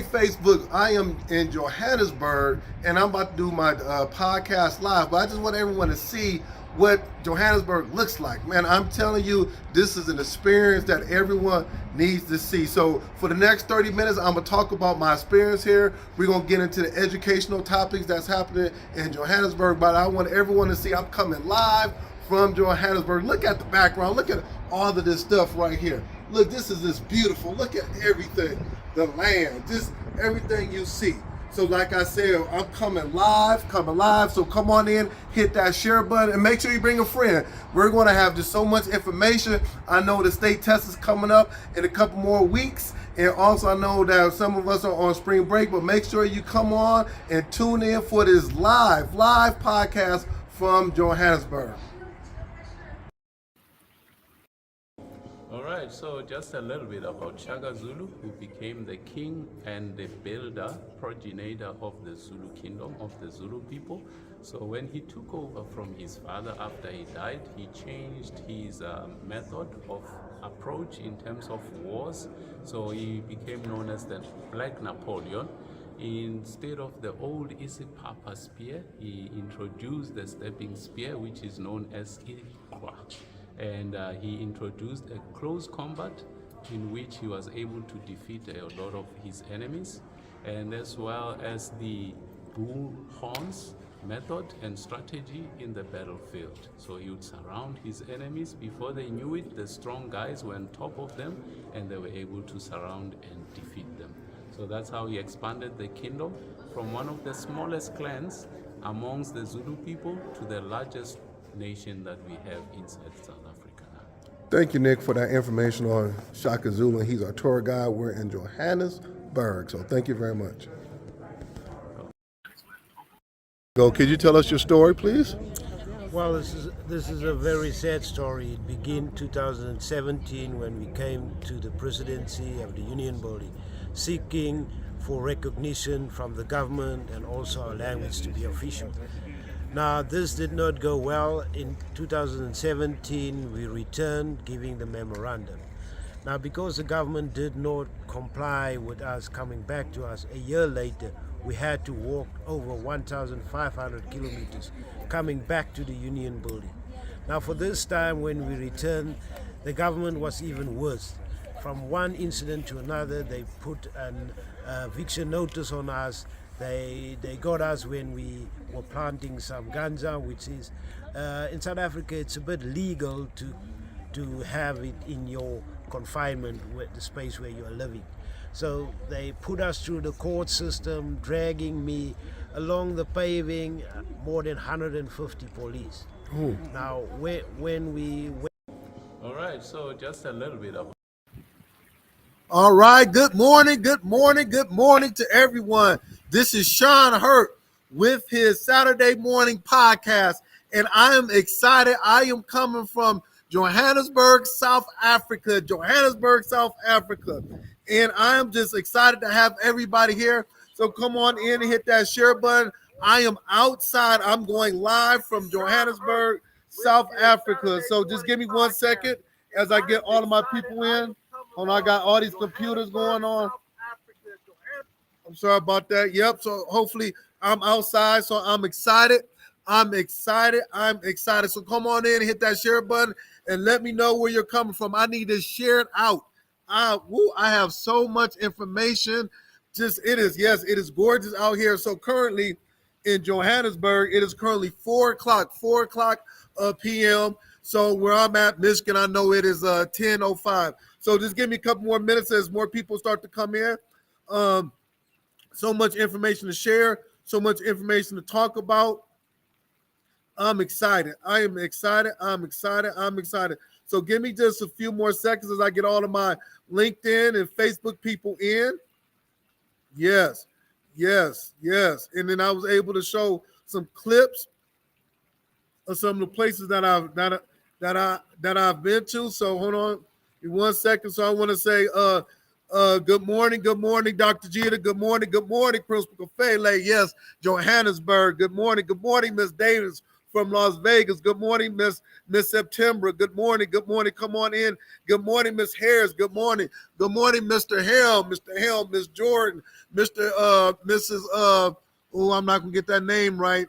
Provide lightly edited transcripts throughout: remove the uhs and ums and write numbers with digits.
Facebook, I am in Johannesburg and I'm about to do my podcast live, but I just want everyone to see what Johannesburg looks like. Man, I'm telling you, this is an experience that everyone needs to see. So for the next 30 minutes, I'm gonna talk about my experience here. We're gonna get into the educational topics that's happening in Johannesburg, but I want everyone to see I'm coming live from Johannesburg. Look at the background, look at all of this stuff right here. Look, this is this beautiful. Look at everything, the land, just everything you see. So like I said, I'm coming live. So come on in, hit that share button, and make sure you bring a friend. We're going to have just so much information. I know the state test is coming up in a couple more weeks. And also I know that some of us are on spring break, but make sure you come on and tune in for this live podcast from Johannesburg. All right, so just a little bit about Shaka Zulu, who became the king and the builder, progenitor of the Zulu kingdom, of the Zulu people. So when he took over from his father after he died, he changed his method of approach in terms of wars. So he became known as the Black Napoleon. Instead of the old Isipapa spear, he introduced the stepping spear, which is known as Ikwa. And he introduced a close combat in which he was able to defeat a lot of his enemies, and as well as the bull horns method and strategy in the battlefield. So he would surround his enemies. Before they knew it, the strong guys were on top of them and they were able to surround and defeat them. So that's how he expanded the kingdom from one of the smallest clans amongst the Zulu people to the largest nation that we have inside South Africa now. Thank you, Nick, for that information on Shaka Zulu. He's our tour guide. We're in Johannesburg, so thank you very much. Could you tell us your story, please? Well, this is a very sad story. It began 2017 when we came to the presidency of the Union Body, seeking for recognition from the government and also our language to be official. Now, this did not go well. In 2017, we returned giving the memorandum. Now, because the government did not comply with us coming back to us a year later, we had to walk over 1,500 kilometers coming back to the Union Building. Now, for this time when we returned, the government was even worse. From one incident to another, they put an eviction notice on us. They got us when we were planting some ganja, which is in South Africa it's a bit legal to have it in your confinement, with the space where you are living. So they put us through the court system, dragging me along the paving, more than 150 police. Ooh. Now when we All right, so just a little bit of. All right, good morning to everyone. This is Sean Hurt with his Saturday morning podcast, and I am excited. I am coming from Johannesburg, South Africa, and I am just excited to have everybody here. So come on in and hit that share button. I am outside. I'm going live from Johannesburg, South Africa. So just give me 1 second as I get all of my people in. Hold on, I got all these computers going on. I'm sorry about that. Yep. So hopefully I'm outside. So I'm excited. So come on in and hit that share button and let me know where you're coming from. I need to share it out. I have so much information. It is gorgeous out here. So currently in Johannesburg, it is currently 4 o'clock p.m. So where I'm at, Michigan, I know it is 10:05. So just give me a couple more minutes as more people start to come in. So much information to share, so much information to talk about. I'm excited. I am excited. I'm excited. So give me just a few more seconds as I get all of my LinkedIn and Facebook people in. Yes. And then I was able to show some clips of some of the places that I've been to. So hold on 1 second. So I want to say good morning, Dr. Jeter. Good morning, Principal Kafele. Yes, Johannesburg. Good morning, Miss Davis from Las Vegas. Good morning, Miss September. Good morning. Good morning. Come on in. Good morning, Miss Harris. Good morning. Good morning, Mr. Helm. Mr. Helm, Miss Jordan, Mrs. Oh, I'm not gonna get that name right.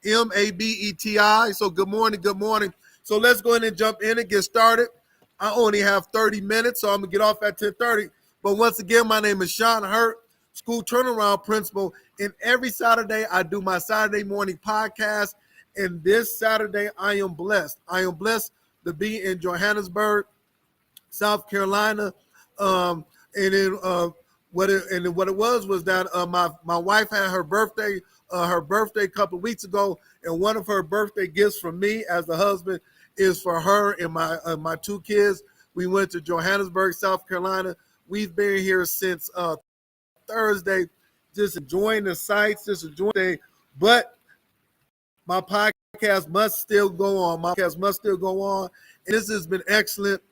Mabeti. So good morning. Good morning. So let's go ahead and jump in and get started. I only have 30 minutes, so I'm gonna get off at 10:30. But once again, my name is Sean Hurt, school turnaround principal. And every Saturday, I do my Saturday morning podcast. And this Saturday, I am blessed. I am blessed to be in Johannesburg, South Carolina. And then what it was that my wife had her birthday a couple of weeks ago, and one of her birthday gifts from me as the husband is for her and my two kids. We went to Johannesburg, South Carolina. We've been here since Thursday, just enjoying the sights, just enjoying the day. But my podcast must still go on. And this has been excellent.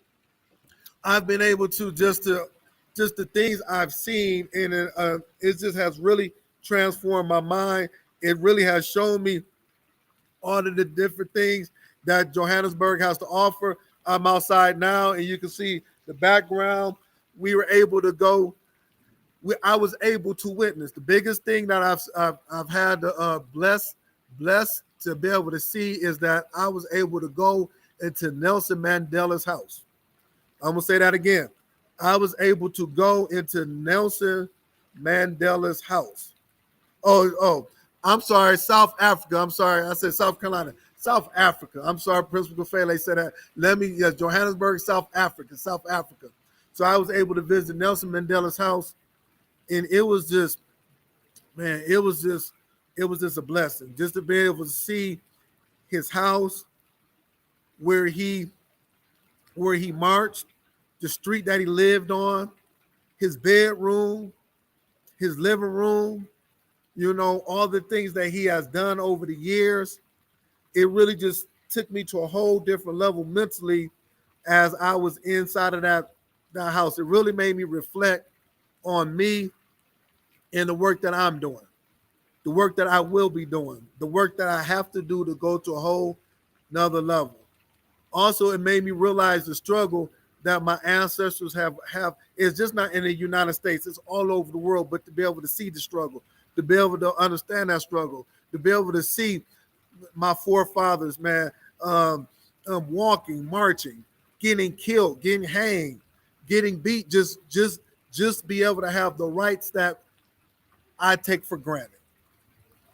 I've been able to just the things I've seen, and it just has really transformed my mind. It really has shown me all of the different things that Johannesburg has to offer. I'm outside now, and you can see the background. We were able to go. I was able to witness the biggest thing that I've had to blessed to be able to see is that I was able to go into Nelson Mandela's house. I'm gonna say that again. I was able to go into Nelson Mandela's house. Oh, I'm sorry, South Africa. I'm sorry, I said South Carolina. South Africa. I'm sorry, Principal Fele said that. Johannesburg, South Africa. So I was able to visit Nelson Mandela's house, and it was just a blessing just to be able to see his house, where he marched, the street that he lived on, his bedroom, his living room, all the things that he has done over the years. It really just took me to a whole different level mentally as I was inside of that house. It really made me reflect on me and the work that I'm doing, the work that I will be doing, the work that I have to do to go to a whole nother level. Also, it made me realize the struggle that my ancestors have. It's just not in the United States, it's all over the world. But to be able to see the struggle, to be able to understand that struggle, to be able to see my forefathers, man, walking, marching, getting killed, getting hanged, getting beat, just be able to have the rights that I take for granted.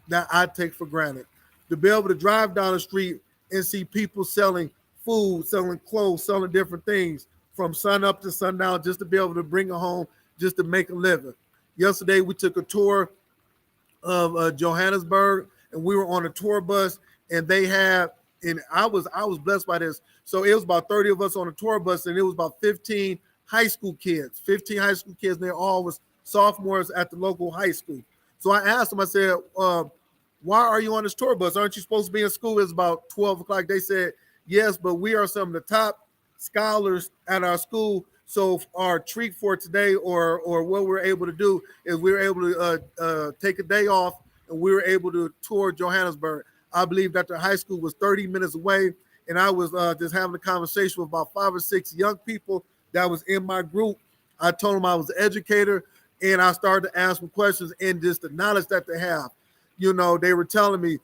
To be able to drive down the street and see people selling food, selling clothes, selling different things from sun up to sundown, just to be able to bring it home, just to make a living. Yesterday, we took a tour of Johannesburg, and we were on a tour bus, and I was blessed by this. So it was about 30 of us on a tour bus, and it was about 15 high school kids, and they all was sophomores at the local high school. So I asked them, I said, why are you on this tour bus? Aren't you supposed to be in school? It's about 12 o'clock. They said, yes, but we are some of the top scholars at our school. So our treat for today, or what we're able to do, is we were able to take a day off, and we were able to tour Johannesburg. I believe that the high school was 30 minutes away, and I was just having a conversation with about 5 or 6 young people that was in my group. I told them I was an educator, and I started to ask them questions, and just the knowledge that they have. They were telling me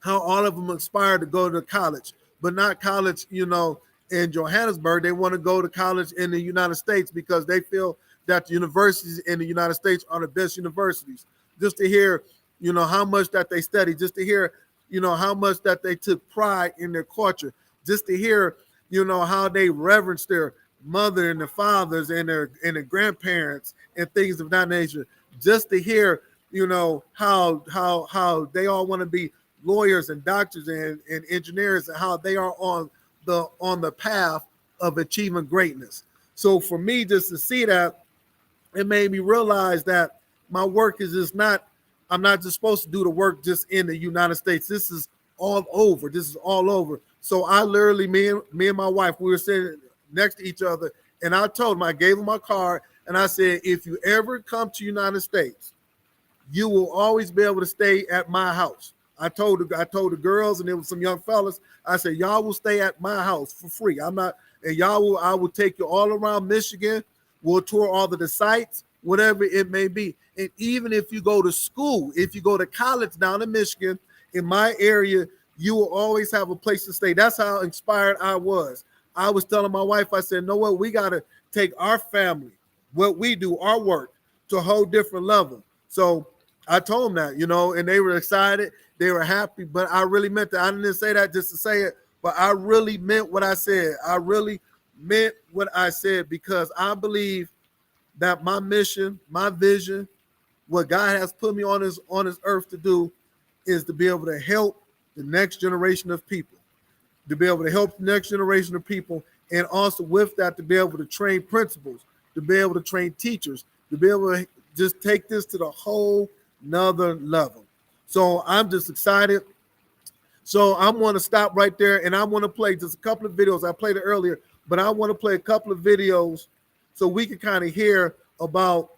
how all of them aspire to go to college, but not college, in Johannesburg. They want to go to college in the United States because they feel that the universities in the United States are the best universities. Just to hear, how much that they study, just to hear, how much that they took pride in their culture, just to hear, how they reverence their mother and their fathers and their grandparents and things of that nature. Just to hear, how they all want to be lawyers and doctors and engineers, and how they are on the path of achieving greatness. So for me, just to see that, it made me realize that my work is just not, I'm not just supposed to do the work just in the United States. This is all over. So I literally, me and my wife, we were sitting next to each other, and I told him, I gave him my card, and I said, if you ever come to United States, you will always be able to stay at my house. I told the girls, and there was some young fellas. I said, y'all will stay at my house for free. I'm not, and I will take you all around Michigan. We'll tour all of the sites, whatever it may be. And even if you go to school, if you go to college down in Michigan, in my area, you will always have a place to stay. That's how inspired I was. I was telling my wife, I said, no, what, we got to take our family, what we do, our work, to a whole different level. So I told them that, and they were excited. They were happy, but I really meant that. I didn't say that just to say it, but I really meant what I said. I really meant what I said, because I believe that my mission, my vision, what God has put me on this earth to do is to be able to help the next generation of people, to be able to help the next generation of people, and also with that, to be able to train principals, to be able to train teachers, to be able to just take this to the whole nother level. So I'm just excited. So I'm going to stop right there, and I want to play just a couple of videos. I played it earlier, but I want to play a couple of videos so we can kind of hear about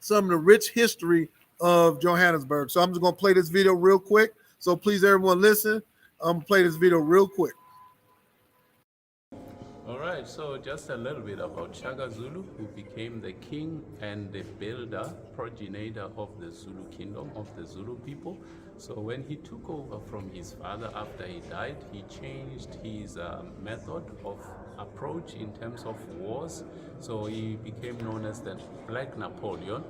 some of the rich history of Johannesburg. So I'm just going to play this video real quick. So please, everyone, listen. I'm going to play this video real quick. All right, so just a little bit about Shaka Zulu, who became the king and the builder, progenitor of the Zulu kingdom, of the Zulu people. So when he took over from his father after he died, he changed his method of approach in terms of wars. So he became known as the Black Napoleon.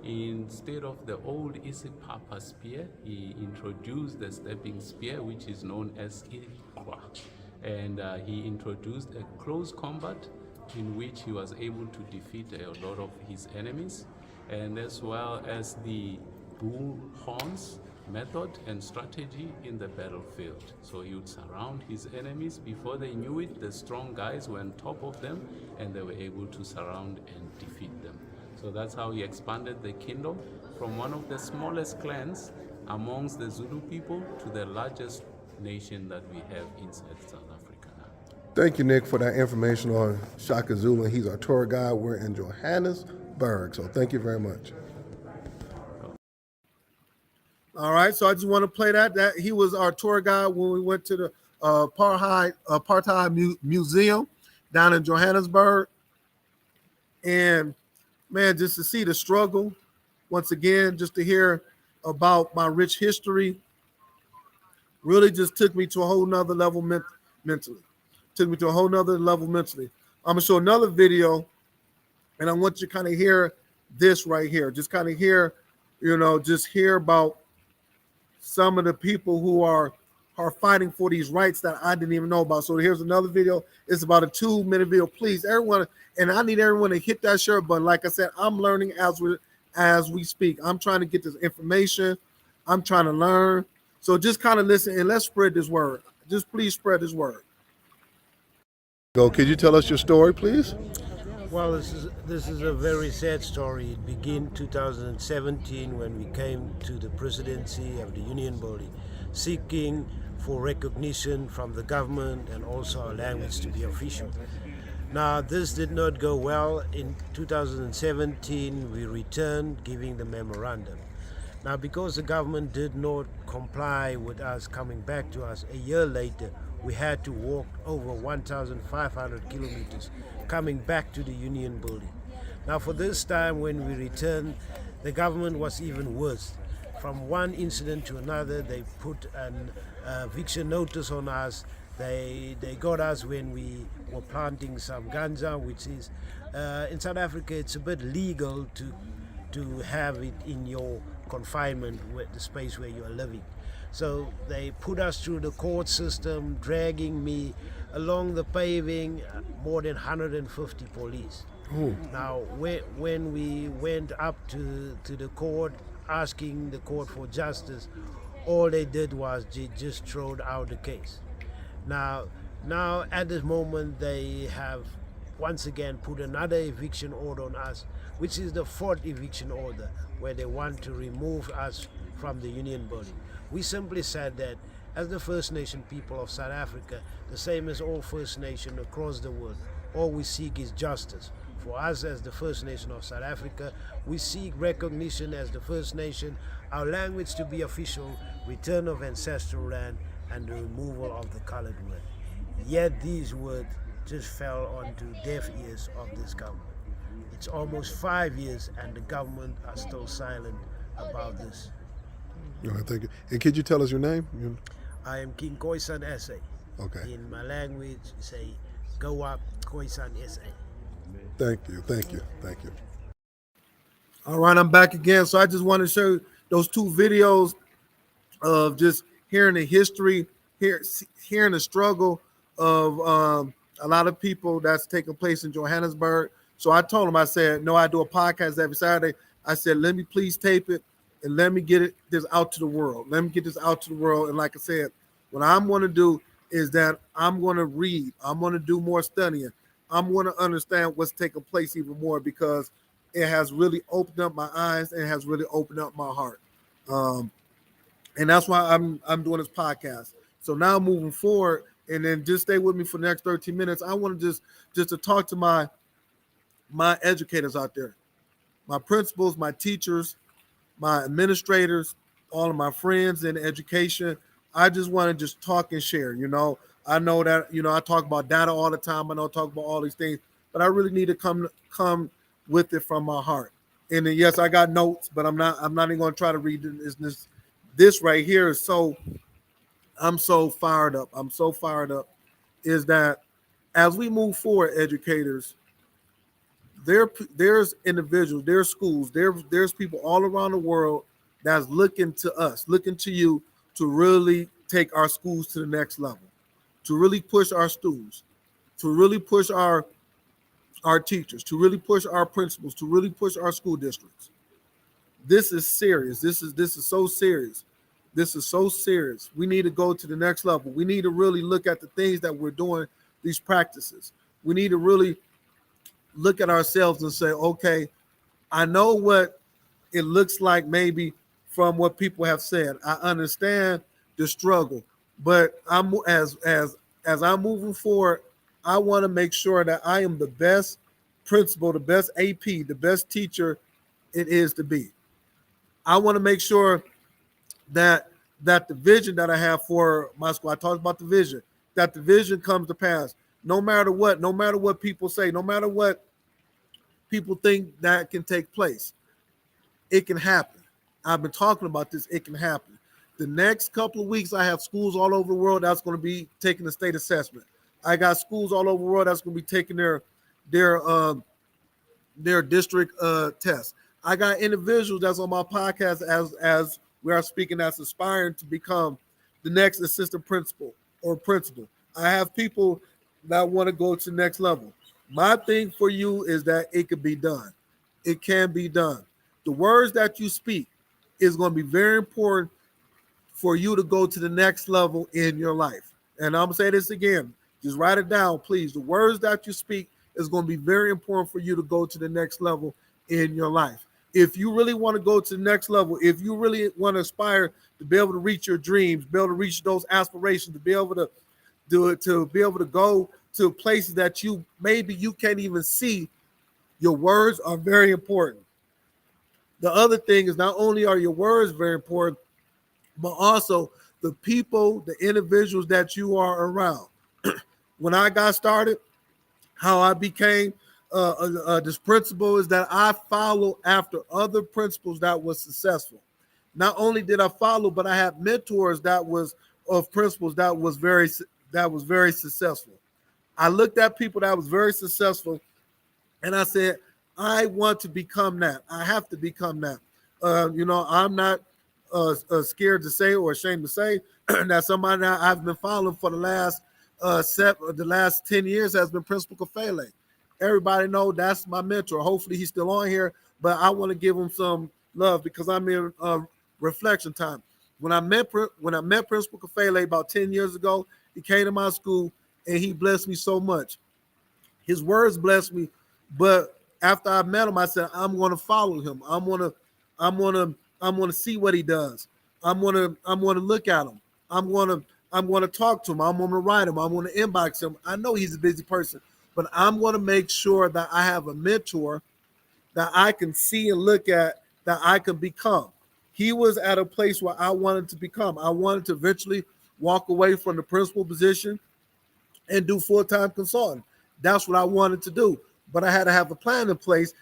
Instead of the old Isipapa spear, he introduced the stepping spear, which is known as Ikwa. And he introduced a close combat in which he was able to defeat a lot of his enemies, and as well as the bull horns method and strategy in the battlefield. So he would surround his enemies. Before they knew it, the strong guys were on top of them, and they were able to surround and defeat them. So that's how he expanded the kingdom from one of the smallest clans amongst the Zulu people to the largest nation that we have inside South Africa now. Thank you, Nick, for that information on Shaka Zulu. He's our tour guide. We're in Johannesburg, so thank you very much. All right, so I just want to play that. He was our tour guide when we went to the Apartheid Museum down in Johannesburg. And, man, just to see the struggle, once again, just to hear about my rich history, really just took me to a whole nother level mentally. Took me to a whole nother level mentally. I'm going to show another video, and I want you to kind of hear this right here. Just kind of hear, just hear about some of the people who are fighting for these rights that I didn't even know about. So here's another video. It's about a 2-minute video. Please, everyone, and I need everyone to hit that share button. Like I said, I'm learning as we speak. I'm trying to get this information. I'm trying to learn. So just kind of listen and let's spread this word. Just please spread this word. Could you tell us your story, please? Well, this is a very sad story. It began 2017 when we came to the presidency of the union body, seeking for recognition from the government and also our language to be official. Now, this did not go well. In 2017, we returned, giving the memorandum. Now, because the government did not comply with us coming back to us a year later, we had to walk over 1,500 kilometers coming back to the union building. Now, for this time when we returned, the government was even worse. From one incident to another, they put an eviction notice on us. They got us when we were planting some ganja, which is, in South Africa, it's a bit legal to have it in your confinement, with the space where you are living. So they put us through the court system, dragging me along the paving, more than 150 police. Ooh. Now, when we went up to the court, asking the court for justice, all they did was they just throw out the case. Now at this moment, they have once again put another eviction order on us, which is the 4th eviction order, where they want to remove us from the union body. We simply said that as the First Nation people of South Africa, the same as all First Nation across the world, all we seek is justice For us as the First Nation of South Africa, we seek recognition as the First Nation, our language to be official, return of ancestral land, and the removal of the colored word. Yet these words just fell onto deaf ears of this government. It's almost 5 years and the government are still silent about this. All right, thank you. And could you tell us your name? I am King Khoisan SA. Okay. In my language, say, go up Khoisan SA. Thank you. Thank you. Thank you. All right, I'm back again. So I just want to show those two videos of just hearing the history, hearing the struggle of a lot of people that's taking place in Johannesburg. So I told him, I said, no, I do a podcast every Saturday. I said, let me please tape it and let me get this out to the world. Let me get this out to the world. And like I said, what I'm going to do is that I'm going to read. I'm going to do more studying. I'm going to understand what's taking place even more, because it has really opened up my eyes and has really opened up my heart. And that's why I'm doing this podcast. So now moving forward, and then just stay with me for the next 13 minutes. I want to just to talk to my educators out there, my principals, my teachers, my administrators, all of my friends in education. I just want to just talk and share. I know that, I talk about data all the time. I know I talk about all these things, but I really need to come with it from my heart. And then, yes, I got notes, but I'm not even going to try to read this right here is I'm so fired up. I'm so fired up is that as we move forward, educators, there's individuals, there's schools, there's people all around the world that's looking to us, looking to you to really take our schools to the next level, to really push our students, to really push our teachers, to really push our principals, to really push our school districts. This is serious. This is so serious. This is so serious. We need to go to the next level. We need to really look at the things that we're doing, these practices. We need to really look at ourselves and say, okay, I know what it looks like maybe from what people have said. I understand the struggle, but I'm as I'm moving forward, I want to make sure that I am the best principal, the best AP, the best teacher it is to be. I want to make sure that the vision that I have for my school, I talked about the vision, that the vision comes to pass. No matter what people say, no matter what people think that can take place, it can happen. I've been talking about this. It can happen. The next couple of weeks, I have schools all over the world that's going to be taking the state assessment. I got schools all over the world that's going to be taking their district test. I got individuals that's on my podcast as we are speaking that's aspiring to become the next assistant principal or principal. I have people that want to go to the next level. My thing for you is that it could be done. It can be done. The words that you speak is going to be very important for you to go to the next level in your life. And I'm going to say this again. Just write it down, please. The words that you speak is going to be very important for you to go to the next level in your life. If you really want to go to the next level, if you really want to aspire to be able to reach your dreams, be able to reach those aspirations, to be able to do it, to be able to go to places that you can't even see, your words are very important. The other thing is not only are your words very important, but also the people, the individuals that you are around. When I got started, how I became this principal is that I follow after other principals that was successful. Not only did I follow, but I had mentors that was of principals that was very successful. I looked at people that was very successful, and I said, I want to become that. I have to become that. I'm not scared to say or ashamed to say that somebody that I've been following for the last 10 years has been Principal Kafele. Everybody know that's my mentor. Hopefully he's still on here, but I want to give him some love because I'm in reflection time. When I met Principal Kafele about 10 years ago, he came to my school and he blessed me so much. His words blessed me, but after I met him, I said, I'm going to follow him. I'm going to see what he does. I'm going to look at him. I'm going to talk to him. I'm going to write him. I'm going to inbox him. I know he's a busy person, but I'm going to make sure that I have a mentor that I can see and look at that I can become. He was at a place where I wanted to become. I wanted to eventually walk away from the principal position and do full-time consulting. That's what I wanted to do. But I had to have a plan in place.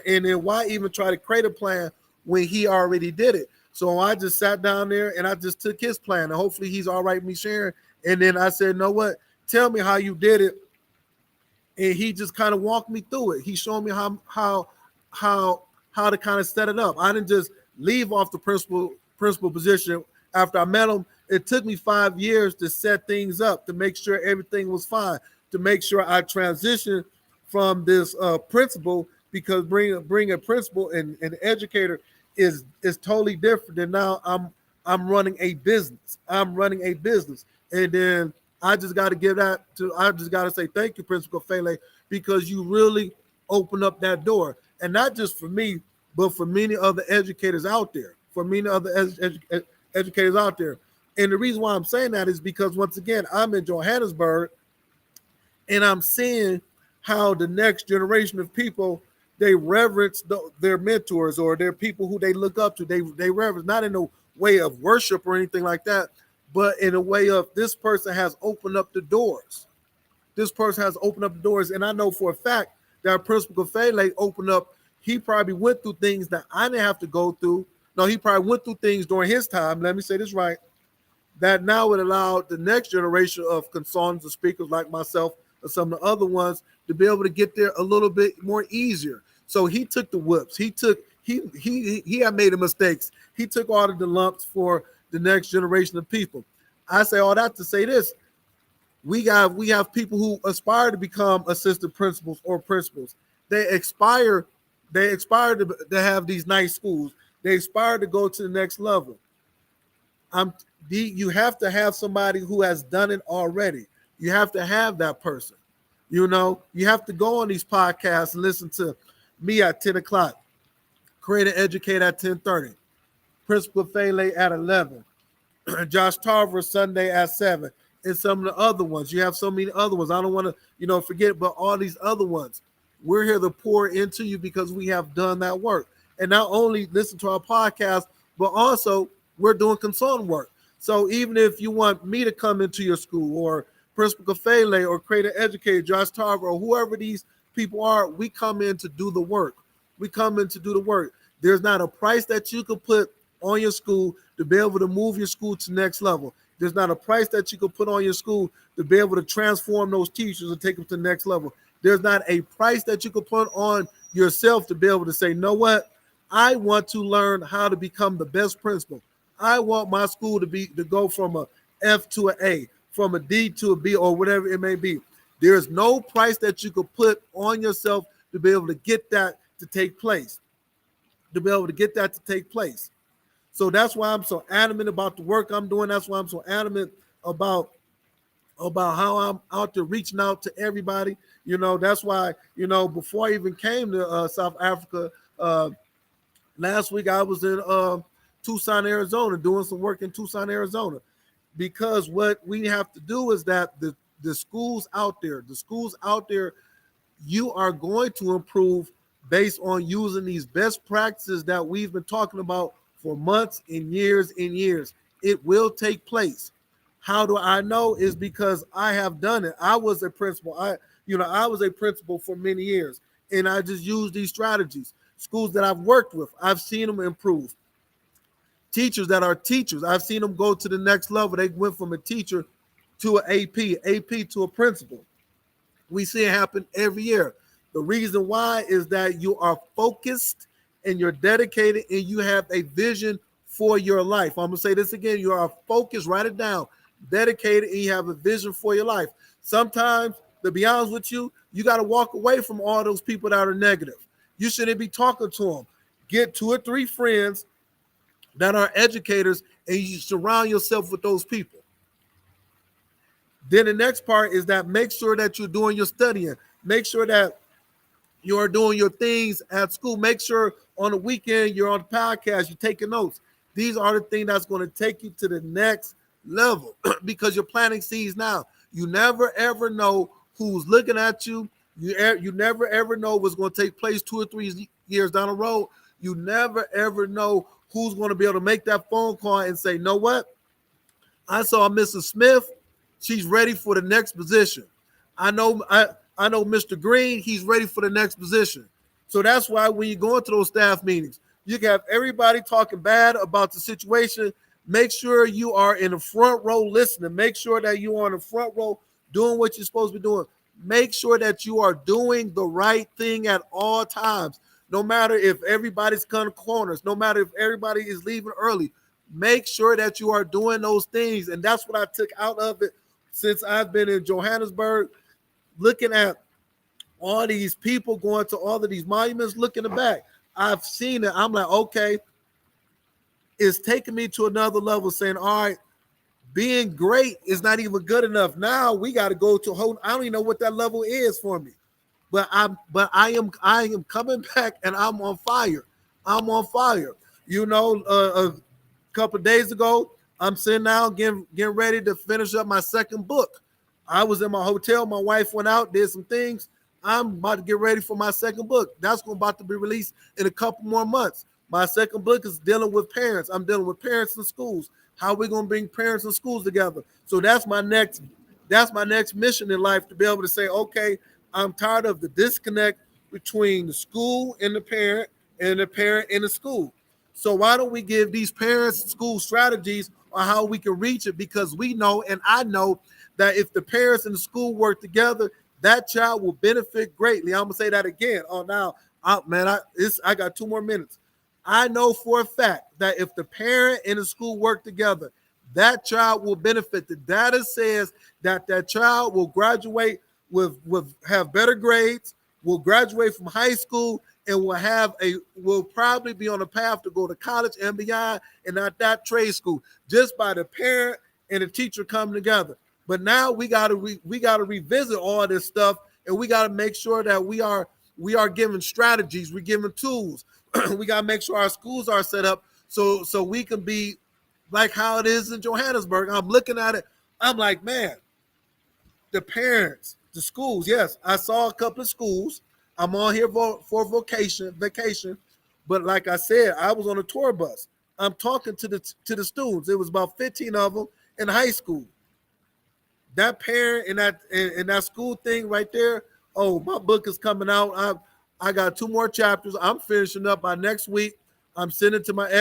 And then why even try to create a plan when he already did it? So I just sat down there and I just took his plan. And hopefully he's all right with me sharing. And then I said, "No, what? Tell me how you did it." And he just kind of walked me through it. He showed me how how to kind of set it up. I didn't just leave off the principal position after I met him. It took me 5 years to set things up, to make sure everything was fine, to make sure I transitioned from this principal, because bring a principal and an educator is totally different than now I'm running a business. I'm running a business. And then I just got to give that to, I just got to say thank you, Principal Fele, because you really opened up that door. And not just for me, but for many other educators out there, for many other educators out there. And the reason why I'm saying that is because, once again, I'm in Johannesburg and I'm seeing how the next generation of people, they reverence their mentors or their people who they look up to. They reverence, not in a way of worship or anything like that, but in a way of, this person has opened up the doors. This person has opened up the doors. And I know for a fact that Principal Fele opened up, he probably went through things that I didn't have to go through. No, he probably went through things during his time, let me say this right, that now would allow the next generation of consultants and speakers like myself and some of the other ones to be able to get there a little bit more easier. So he took the whoops. He had made the mistakes. He took all of the lumps for the next generation of people. I say all that to say this. We have people who aspire to become assistant principals or principals. They aspire to have these nice schools. They aspire to go to the next level. You have to have somebody who has done it already. You have to have that person. You have to go on these podcasts and listen to me at 10 o'clock, Create and Educate at 10:30, Principal Fele at 11, Josh Tarver Sunday at 7, and some of the other ones. You have so many other ones. I don't want to, forget, but all these other ones. We're here to pour into you because we have done that work. And not only listen to our podcast, but also we're doing consulting work. So even if you want me to come into your school, or Principal Fele, or Create and Educate, Josh Tarver, or whoever these people are, we come in to do the work. We come in to do the work. There's not a price that you could put on your school to be able to move your school to the next level. There's not a price that you could put on your school to be able to transform those teachers and take them to the next level. There's not a price that you could put on yourself to be able to say, "Know what? I want to learn how to become the best principal. I want my school to go from a F to an A, from a D to a B, or whatever it may be." There's no price that you could put on yourself to be able to get that to take place. So that's why I'm so adamant about the work I'm doing. That's why I'm so adamant about how I'm out there reaching out to everybody. That's why, before I even came to South Africa, last week I was in Tucson, Arizona, doing some work in Tucson, Arizona, because what we have to do is that the schools out there, you are going to improve based on using these best practices that we've been talking about for months and years and years. It will take place. How do I know? Is because I have done it. I was a principal. I was a principal for many years, and I just used these strategies. Schools that I've worked with, I've seen them improve. Teachers that are teachers, I've seen them go to the next level. They went from a teacher to an AP to a principal. We see it happen every year. The reason why is that you are focused and you're dedicated and you have a vision for your life. I'm going to say this again. You are focused, write it down, dedicated, and you have a vision for your life. Sometimes, to be honest with you, you got to walk away from all those people that are negative. You shouldn't be talking to them. Get 2 or 3 friends that are educators and you surround yourself with those people. Then the next part is that make sure that you're doing your studying. Make sure that you're doing your things at school. Make sure on the weekend you're on the podcast, you're taking notes. These are the things that's going to take you to the next level because you're planting seeds now. You never, ever know who's looking at you, You never ever know what's going to take place 2 or 3 years down the road. You never ever know who's going to be able to make that phone call and say, "Know what? I saw Mrs. Smith. She's ready for the next position. I know Mr. Green. He's ready for the next position." So that's why when you go into those staff meetings, you can have everybody talking bad about the situation. Make sure you are in the front row listening. Make sure that you are in the front row doing what you're supposed to be doing. Make sure that you are doing the right thing at all times. No matter if everybody's cutting corners, no matter if everybody is leaving early, make sure that you are doing those things. And that's what I took out of it since I've been in Johannesburg, looking at all these people going to all of these monuments, looking in the back. I've seen it. I'm like, okay, it's taking me to another level, saying, all right, being great is not even good enough. Now we got to go to a whole, I don't even know what that level is for me. But I am coming back and I'm on fire. I'm on fire. You know, a couple of days ago, I'm sitting down getting ready to finish up my second book. I was in my hotel. My wife went out, did some things. I'm about to get ready for my second book. That's about to be released in a couple more months. My second book is dealing with parents. I'm dealing with parents in schools. How are we going to bring parents and schools together? So that's my next mission in life, to be able to say, okay, I'm tired of the disconnect between the school and the parent and the school. So why don't we give these parents school strategies on how we can reach it? Because we know, and I know, that if the parents and the school work together, that child will benefit greatly. I'm gonna say that again. Oh, now, I got 2 more minutes. I know for a fact that if the parent and the school work together, that child will benefit. The data says that that child will graduate with have better grades, will graduate from high school, and will probably be on a path to go to college and beyond, and not that trade school, just by the parent and the teacher coming together. But now we gotta revisit all this stuff, and we gotta make sure that we are giving strategies, we're giving tools. We gotta make sure our schools are set up so we can be like how it is in Johannesburg. I'm looking at it. I'm like, man, the parents, the schools. Yes, I saw a couple of schools. I'm on here for vacation, but like I said, I was on a tour bus. I'm talking to the students. It was about 15 of them in high school. That parent and that school thing right there. Oh, my book is coming out. I got 2 more chapters. I'm finishing up by next week. I'm sending it to my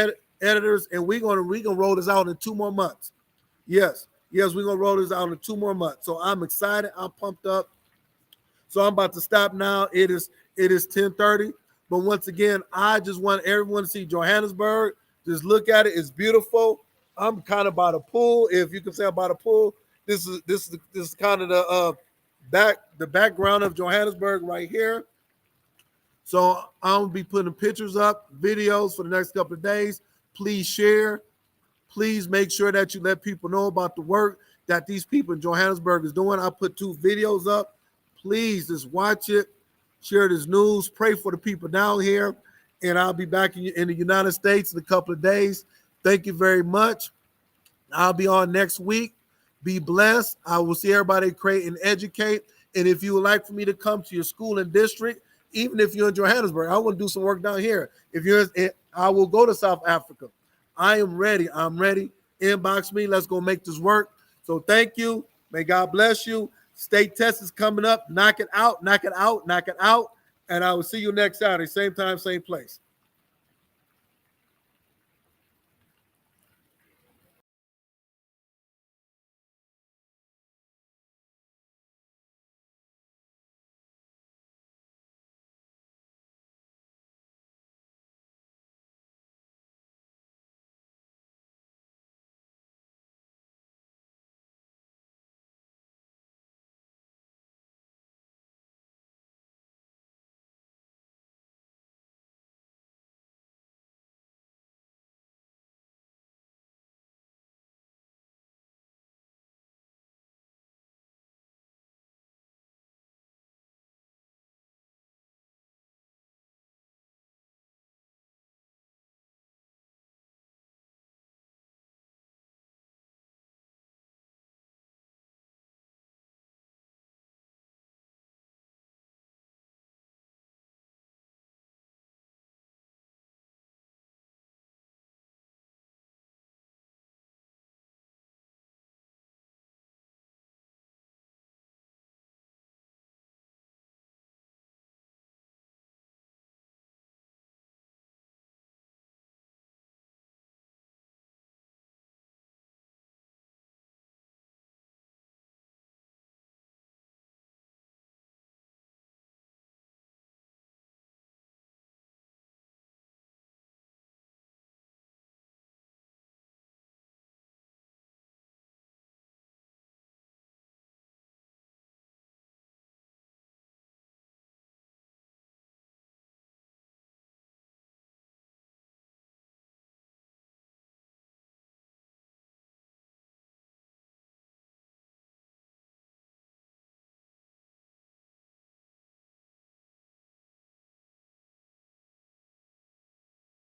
editors, and we gonna roll this out in 2 more months. Yes, we're gonna roll this out in 2 more months. So I'm excited. I'm pumped up. So I'm about to stop now. It is 10:30. But once again, I just want everyone to see Johannesburg. Just look at it. It's beautiful. I'm kind of by the pool. If you can say I'm by the pool, this is kind of the background of Johannesburg right here. So I'm gonna be putting pictures up, videos for the next couple of days. Please share. Please make sure that you let people know about the work that these people in Johannesburg is doing. I put 2 videos up. Please just watch it, share this news, pray for the people down here, and I'll be back in the United States in a couple of days. Thank you very much. I'll be on next week. Be blessed. I will see everybody create and educate. And if you would like for me to come to your school and district, even if you're in Johannesburg, I want to do some work down here. I will go to South Africa. I am ready. I'm ready. Inbox me. Let's go make this work. So thank you. May God bless you. State test is coming up. Knock it out, knock it out, knock it out. And I will see you next Saturday. Same time, same place.